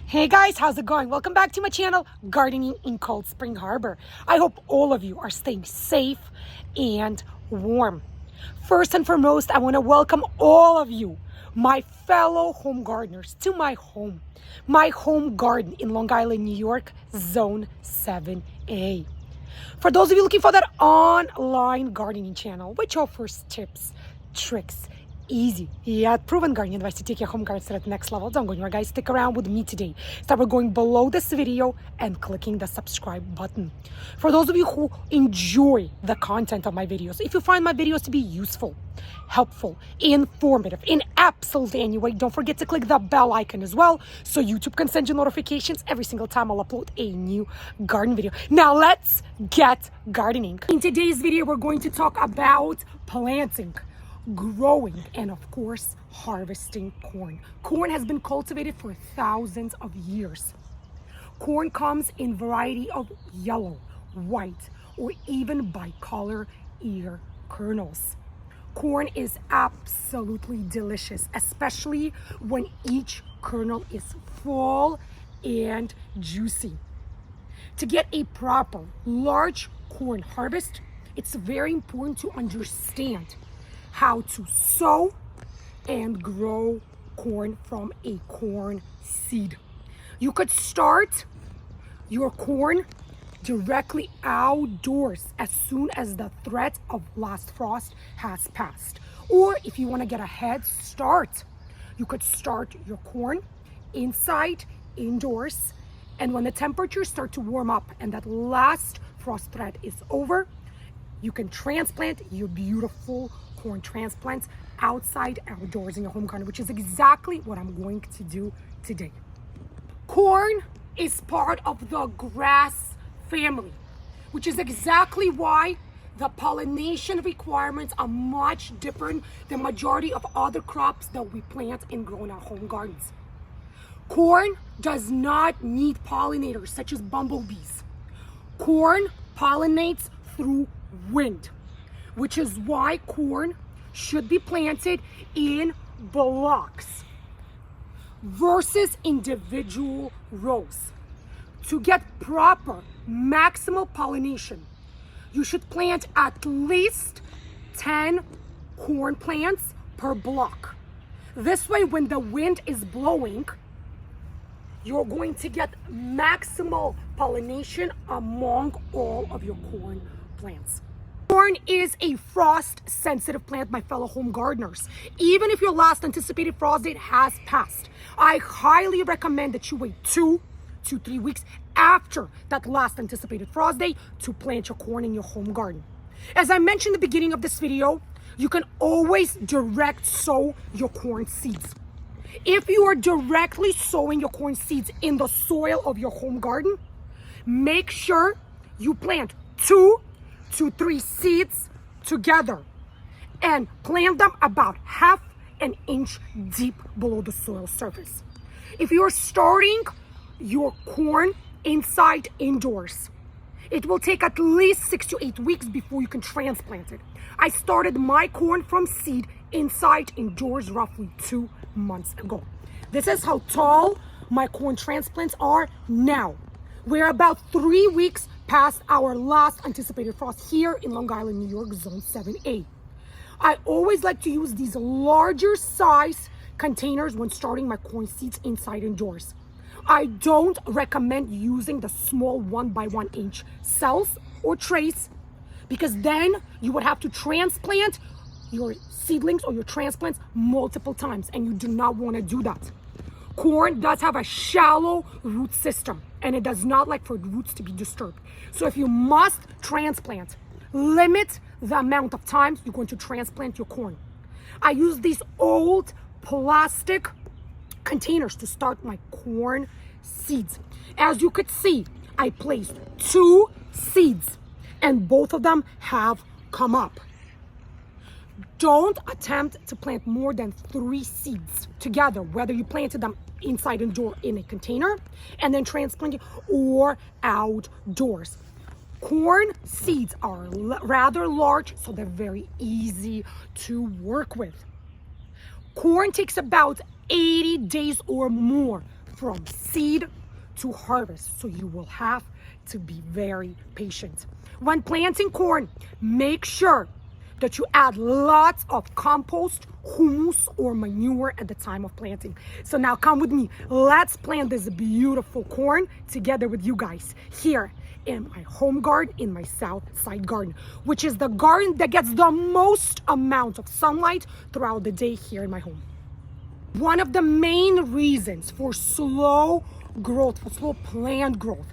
Hey guys, how's it going? Welcome back to my channel, Gardening in Cold Spring Harbor. I hope all of you are staying safe and warm. First and foremost, I want to welcome all of you, my fellow home gardeners, to my home garden in Long Island, New York, Zone 7A. For those of you looking for that online gardening channel, which offers tips, tricks, easy yet proven gardening advice to take your home gardens to the next level. Don't go anywhere, guys. Stick around with me today. Start by going below this video and clicking the subscribe button. For those of you who enjoy the content of my videos, if you find my videos to be useful, helpful, informative in absolutely any way, don't forget to click the bell icon as well so YouTube can send you notifications every single time I'll upload a new garden video. Now let's get gardening. In today's video, we're going to talk about planting, growing, and of course harvesting corn. Corn has been cultivated for thousands of years. Corn comes in variety of yellow, white, or even bicolor ear kernels. Corn is absolutely delicious, especially when each kernel is full and juicy. To get a proper large corn harvest, it's very important to understand how to sow and grow corn from a corn seed. You could start your corn directly outdoors as soon as the threat of last frost has passed. Or if you want to get a head start, you could start your corn inside, indoors, and when the temperatures start to warm up and that last frost threat is over, you can transplant your beautiful corn transplants outside, outdoors in your home garden, which is exactly what I'm going to do today. Corn is part of the grass family, which is exactly why the pollination requirements are much different than majority of other crops that we plant and grow in our home gardens. Corn does not need pollinators such as bumblebees. Corn pollinates through wind, which is why corn should be planted in blocks versus individual rows. To get proper maximal pollination, you should plant at least 10 corn plants per block. This way, when the wind is blowing, you're going to get maximal pollination among all of your corn plants. Corn is a frost-sensitive plant, my fellow home gardeners. Even if your last anticipated frost date has passed, I highly recommend that you wait 2 to 3 weeks after that last anticipated frost date to plant your corn in your home garden. As I mentioned in the beginning of this video, you can always direct sow your corn seeds. If you are directly sowing your corn seeds in the soil of your home garden, make sure you plant 2 to 3 seeds together and plant them about half an inch deep below the soil surface. If you're starting your corn inside, indoors, it will take at least 6 to 8 weeks before you can transplant it. I started my corn from seed inside, indoors roughly 2 months ago. This is how tall my corn transplants are now. We're about 3 weeks past our last anticipated frost here in Long Island, New York, Zone 7A. I always like to use these larger size containers when starting my corn seeds inside indoors. I don't recommend using the small 1 by 1 inch cells or trays, because then you would have to transplant your seedlings or your transplants multiple times, and you do not want to do that. Corn does have a shallow root system, and it does not like for roots to be disturbed. So if you must transplant, limit the amount of times you're going to transplant your corn. I use these old plastic containers to start my corn seeds. As you could see, I placed 2 seeds and both of them have come up. Don't attempt to plant more than 3 seeds together, whether you planted them inside indoor in a container and then transplanted or outdoors. Corn seeds are rather large, so they're very easy to work with. Corn takes about 80 days or more from seed to harvest. So you will have to be very patient. When planting corn, make sure that you add lots of compost, humus, or manure at the time of planting. So now come with me. Let's plant this beautiful corn together with you guys here in my home garden, in my south side garden, which is the garden that gets the most amount of sunlight throughout the day here in my home. One of the main reasons for slow growth, for slow plant growth,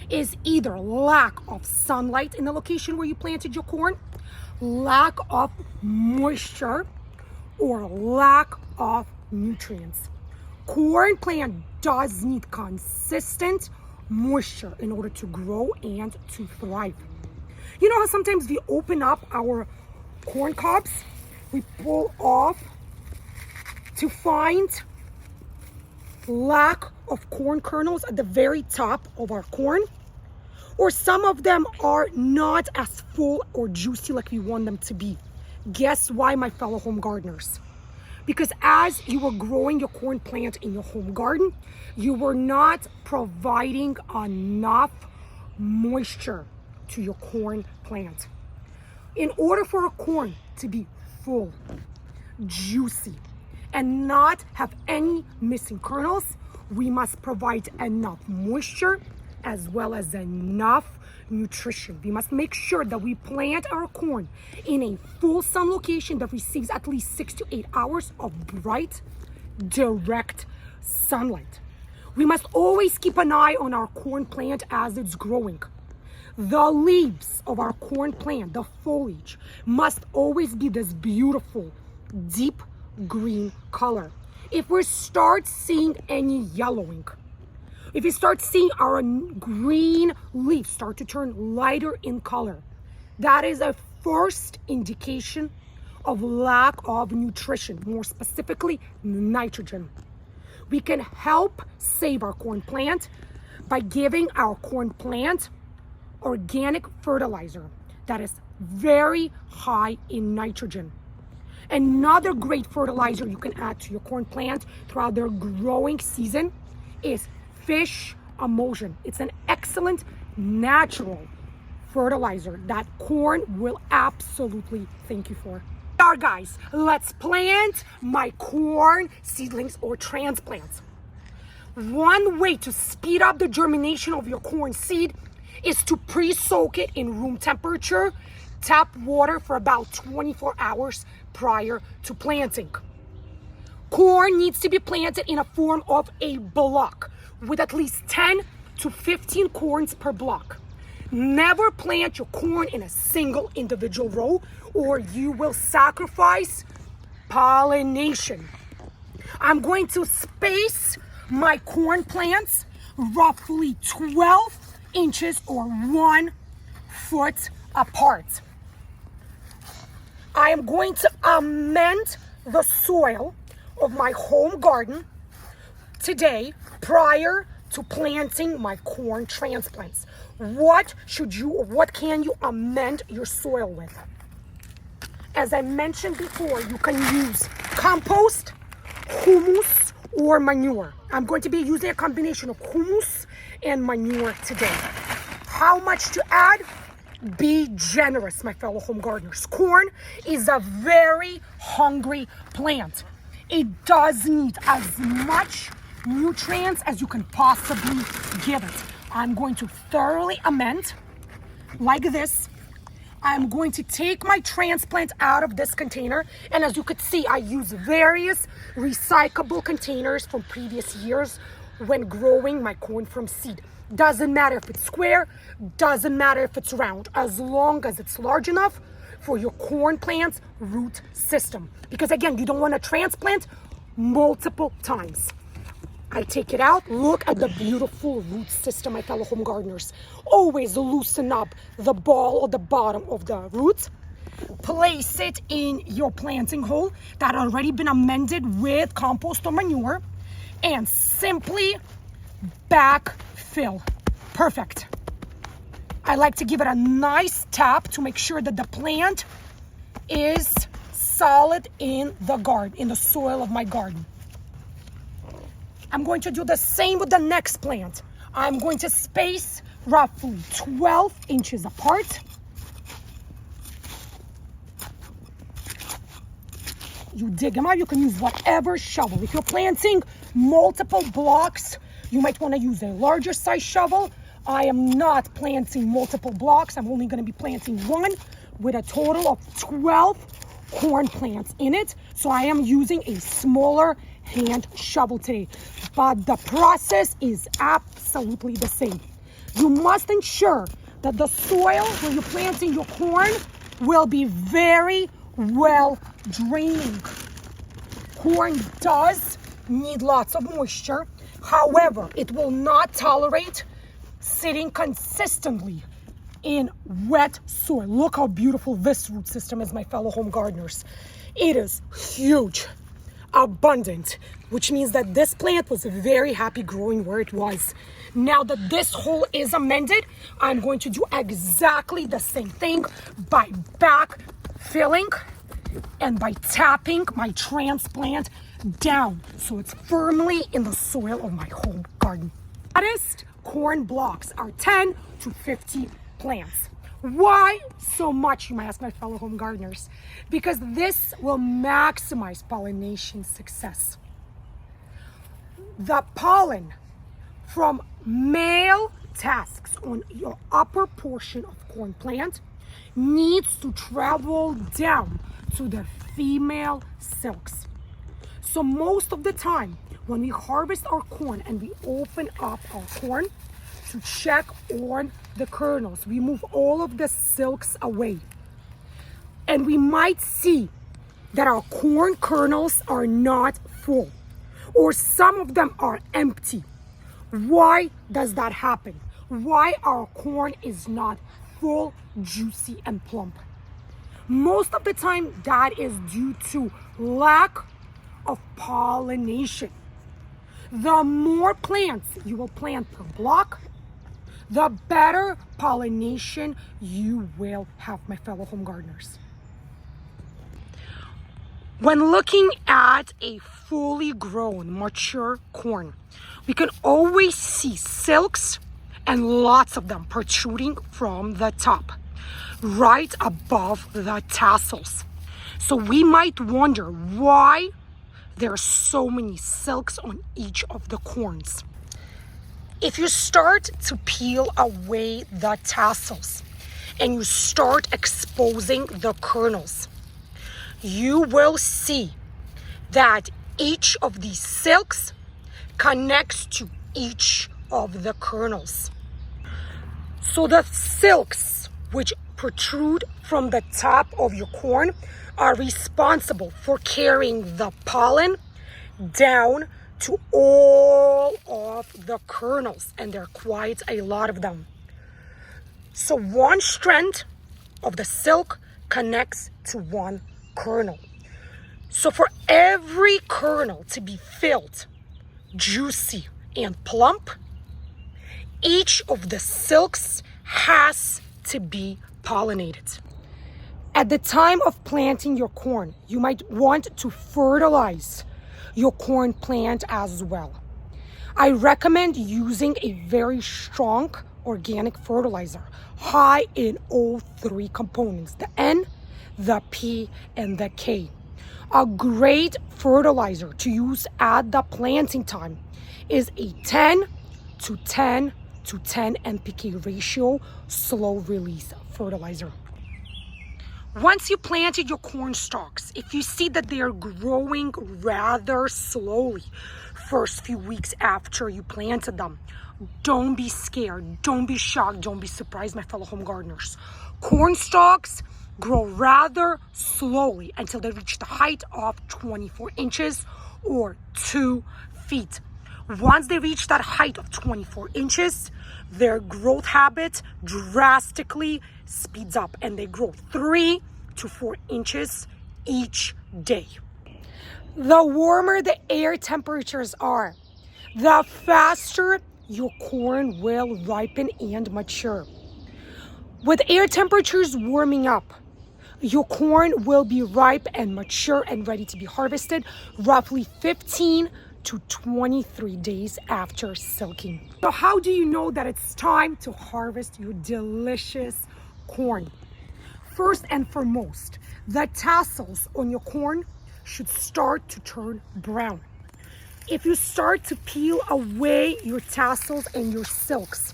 is either lack of sunlight in the location where you planted your corn, lack of moisture, or lack of nutrients. Corn plant does need consistent moisture in order to grow and to thrive. You know how sometimes we open up our corn cobs, we pull off to find lack of corn kernels at the very top of our corn, or some of them are not as full or juicy like we want them to be. Guess why, my fellow home gardeners? Because as you were growing your corn plant in your home garden, you were not providing enough moisture to your corn plant. In order for a corn to be full, juicy, and not have any missing kernels, we must provide enough moisture as well as enough nutrition. We must make sure that we plant our corn in a full sun location that receives at least 6 to 8 hours of bright, direct sunlight. We must always keep an eye on our corn plant as it's growing. The leaves of our corn plant, the foliage, must always be this beautiful, deep green color. If we start seeing any yellowing, if you start seeing our green leaves start to turn lighter in color, that is a first indication of lack of nutrition, more specifically nitrogen. We can help save our corn plant by giving our corn plant organic fertilizer that is very high in nitrogen. Another great fertilizer you can add to your corn plant throughout their growing season is fish emulsion. It's an excellent natural fertilizer that corn will absolutely thank you for. All right, guys, let's plant my corn seedlings or transplants. One way to speed up the germination of your corn seed is to pre-soak it in room temperature tap water for about 24 hours prior to planting. Corn needs to be planted in a form of a block with at least 10 to 15 corns per block. Never plant your corn in a single individual row or you will sacrifice pollination. I'm going to space my corn plants roughly 12 inches or 1 foot apart. I am going to amend the soil of my home garden today prior to planting my corn transplants. What can you amend your soil with? As I mentioned before, you can use compost, humus, or manure. I'm going to be using a combination of humus and manure today. How much to add? Be generous, my fellow home gardeners. Corn is a very hungry plant. It does need as much nutrients as you can possibly give it. I'm going to thoroughly amend like this. I'm going to take my transplant out of this container, and as you could see, I use various recyclable containers from previous years when growing my corn from seed. Doesn't matter if it's square, doesn't matter if it's round, as long as it's large enough for your corn plant's root system. Because again, you don't want to transplant multiple times. I take it out. Look at the beautiful root system, my fellow home gardeners. Always loosen up the ball or the bottom of the roots. Place it in your planting hole that already been amended with compost or manure and simply backfill. Perfect. I like to give it a nice tap to make sure that the plant is solid in the garden, in the soil of my garden. I'm going to do the same with the next plant. I'm going to space roughly 12 inches apart. You dig them out. You can use whatever shovel. If you're planting multiple blocks, you might want to use a larger size shovel. I am not planting multiple blocks. I'm only going to be planting one with a total of 12 corn plants in it. So I am using a smaller hand shovel today. But the process is absolutely the same. You must ensure that the soil where you're planting your corn will be very well draining. Corn does need lots of moisture. However, it will not tolerate sitting consistently in wet soil. Look how beautiful this root system is, my fellow home gardeners. It is huge, abundant, which means that this plant was very happy growing where it was. Now that this hole is amended, I'm going to do exactly the same thing by backfilling and by tapping my transplant down so it's firmly in the soil of my home garden. Hottest corn blocks are 10 to 50 plants. Why so much, you might ask, my fellow home gardeners? Because this will maximize pollination success. The pollen from male tasks on your upper portion of corn plant needs to travel down to the female silks. So most of the time when we harvest our corn and we open up our corn to check on the kernels, we move all of the silks away. And we might see that our corn kernels are not full, or some of them are empty. Why does that happen? Why our corn is not full, juicy, and plump? Most of the time, that is due to lack of pollination. The more plants you will plant per block, the better pollination you will have, my fellow home gardeners. When looking at a fully grown, mature corn, we can always see silks and lots of them protruding from the top, right above the tassels. So we might wonder why there are so many silks on each of the corns. If you start to peel away the tassels and you start exposing the kernels, you will see that each of these silks connects to each of the kernels. So the silks which protrude from the top of your corn are responsible for carrying the pollen down to all of the kernels, and there are quite a lot of them. So one strand of the silk connects to one kernel. So for every kernel to be filled, juicy, and plump, each of the silks has to be pollinated. At the time of planting your corn, you might want to fertilize your corn plant as well. I recommend using a very strong organic fertilizer, high in all three components, the N, the P, and the K. A great fertilizer to use at the planting time is a 10 to 10 to 10 NPK ratio slow release fertilizer. Once you planted your corn stalks, if you see that they are growing rather slowly first few weeks after you planted them, don't be scared, don't be shocked, don't be surprised, my fellow home gardeners. Corn stalks grow rather slowly until they reach the height of 24 inches or 2 feet. Once they reach that height of 24 inches, their growth habit drastically speeds up and they grow 3 to 4 inches each day. The warmer the air temperatures are, the faster your corn will ripen and mature. With air temperatures warming up, your corn will be ripe and mature and ready to be harvested roughly 15 to 23 days after silking. So how do you know that it's time to harvest your delicious corn? First and foremost, the tassels on your corn should start to turn brown. If you start to peel away your tassels and your silks,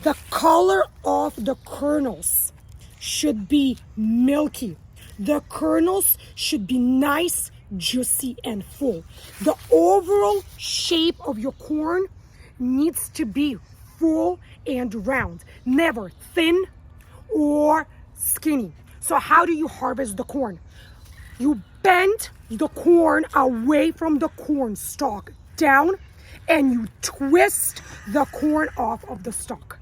the color of the kernels should be milky. The kernels should be nice, juicy, and full. The overall shape of your corn needs to be full and round, never thin or skinny. So how do you harvest the corn? You bend the corn away from the corn stalk down and you twist the corn off of the stalk.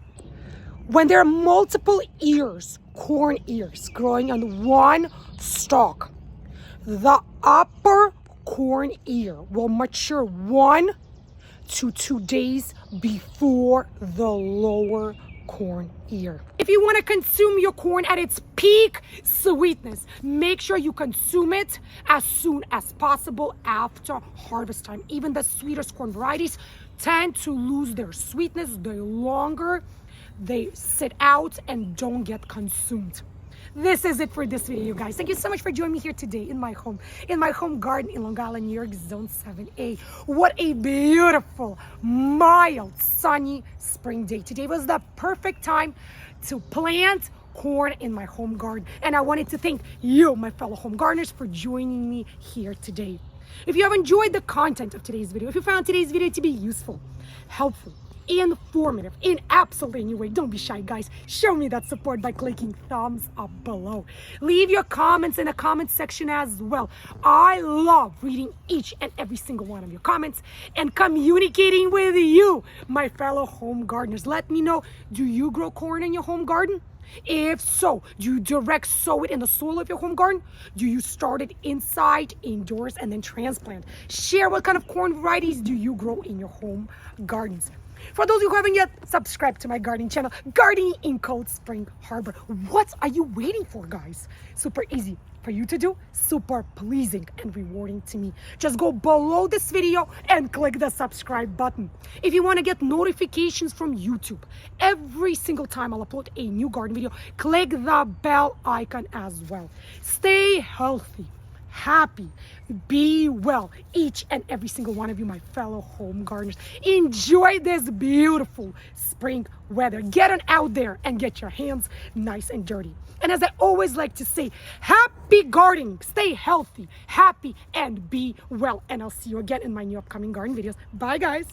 When there are multiple ears, corn ears growing on one stalk, the upper corn ear will mature 1 to 2 days before the lower corn ear. If you want to consume your corn at its peak sweetness, make sure you consume it as soon as possible after harvest time. Even the sweetest corn varieties tend to lose their sweetness the longer they sit out and don't get consumed. This is it for this video, you guys. Thank you so much for joining me here today in my home garden in Long Island, New York, Zone 7A. What a beautiful, mild, sunny spring day. Today was the perfect time to plant corn in my home garden. And I wanted to thank you, my fellow home gardeners, for joining me here today. If you have enjoyed the content of today's video, if you found today's video to be useful, helpful, informative in absolutely any way, don't be shy, guys. Show me that support by clicking thumbs up below. Leave your comments in the comment section as well. I love reading each and every single one of your comments and communicating with you, my fellow home gardeners. Let me know, do you grow corn in your home garden? If so, do you direct sow it in the soil of your home garden? Do you start it inside, indoors, and then transplant? Share what kind of corn varieties do you grow in your home gardens. For those who haven't yet, subscribe to my gardening channel, Gardening in Cold Spring Harbor. What are you waiting for, guys? Super easy for you to do, super pleasing and rewarding to me. Just go below this video and click the subscribe button. If you want to get notifications from YouTube every single time I'll upload a new garden video, click the bell icon as well. Stay healthy, happy, be well, each and every single one of you, my fellow home gardeners. Enjoy this beautiful spring weather. Get on out there and get your hands nice and dirty. And as I always like to say, happy gardening, stay healthy, happy, and be well. And I'll see you again in my new upcoming garden videos. Bye, guys.